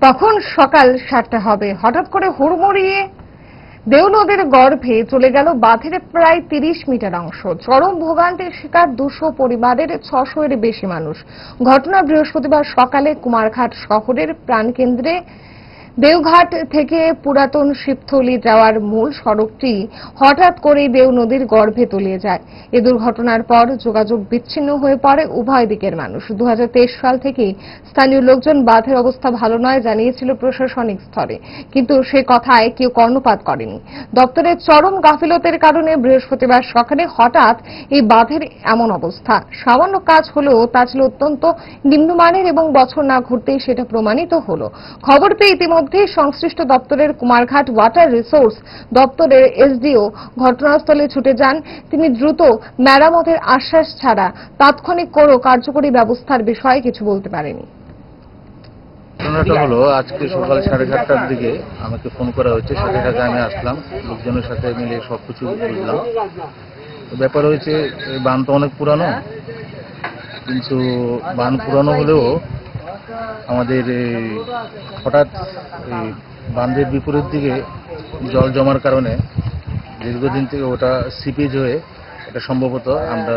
তখন সকাল 7টা হবে। হঠাৎ করে হুড়মুড়িয়ে দেও নদীর গর্ভে চলে গেল বাঁধের প্রায় 30 মিটার অংশ। চরম ভোগান্তির শিকার 200 পরিবারের 600 এর বেশি মানুষ। ঘটনা বৃহস্পতিবার সকালে কুমারঘাট শহরের প্রাণকেন্দ্রে। দেওঘাট থেকে পুরাতন শিবথলি যাওয়ার মূল সড়কটি হঠাৎ করেই দেও নদীর গর্ভে তলিয়ে যায়। এ দুর্ঘটনার পর যোগাযোগ বিচ্ছিন্ন হয়ে পড়ে উভয় দিকের মানুষ। 2023 সাল থেকেই স্থানীয় লোকজন বাঁধের অবস্থা ভালো নয় জানিয়েছিল প্রশাসনিক স্তরে, কিন্তু সে কথায় কেউ কর্ণপাত করেনি। দপ্তরের চরম গাফিলতির কারণে বৃহস্পতিবার সকালে হঠাৎ এই বাঁধের এমন অবস্থা। সামান্য কাজ হলেও তা ছিল অত্যন্ত নিম্নমানের এবং বছর না ঘুরতেই সেটা প্রমাণিত হলো। খবর পেয়ে ইতিমধ্যে সংশ্লিষ্ট দপ্তরের কুমারঘাট ওয়াটার রিসোর্স দপ্তরের এসডিও ঘটনাস্থলে ছুটে যান। তিনি দ্রুত মেরামতের আশ্বাস ছাড়া তাৎক্ষণিক কোনো কার্যকরী ব্যবস্থার বিষয়ে কিছু বলতে পারেনি। ঘটনাটা হলো আজকে সকাল 7:30টার দিকে আমাকে ফোন করা হয়েছে। সাথে সাথে আমি আসলাম, লোকজনের সাথে মিলে সবকিছু বুঝলাম। ব্যাপার হয়েছে বাঁধ তো অনেক পুরানো, কিন্তু বাঁধ পুরানো হলেও আমাদের হঠাৎ বাঁধের বিপরীত দিকে জল জমার কারণে দীর্ঘদিন থেকে ওটা সিপেজ হয়ে এটা সম্ভবত আমরা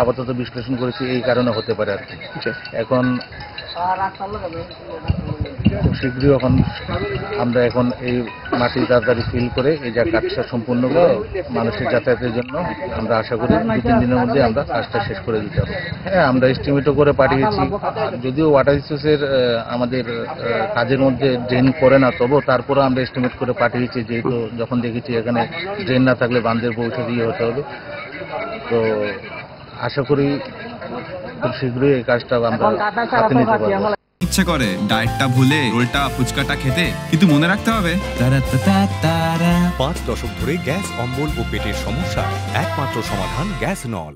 আপাতত বিশ্লেষণ করেছি এই কারণে হতে পারে আর কি। এখন খুব শীঘ্রই আমরা এই মাটি তাড়াতাড়ি ফিল করে এই যা কাজটা সম্পূর্ণ করে মানুষের যাতায়াতের জন্য আমরা আশা করি 2-3 দিনের মধ্যে আমরা কাজটা শেষ করে দিতে হবে। হ্যাঁ, আমরা এস্টিমেটও করে পাঠিয়েছি। যদিও ওয়াটার রিসোর্সের আমাদের কাজের মধ্যে ড্রেন করে না, তবুও তারপরে আমরা এস্টিমেট করে পাঠিয়েছি, যেহেতু যখন দেখেছি এখানে ড্রেন না থাকলে বাঁধের পৌঁছে দিয়ে হতে হবে। তো আশা করি খুব শীঘ্রই এই কাজটা আমরা হাতে নিতে পারবো। ইচ্ছে করে ডায়েটটা ভুলে রোলটা ফুচকাটা খেতে, কিন্তু মনে রাখতে হবে 5 দশক ধরে গ্যাস, অম্বল ও পেটের সমস্যা একমাত্র সমাধান গ্যাস নল।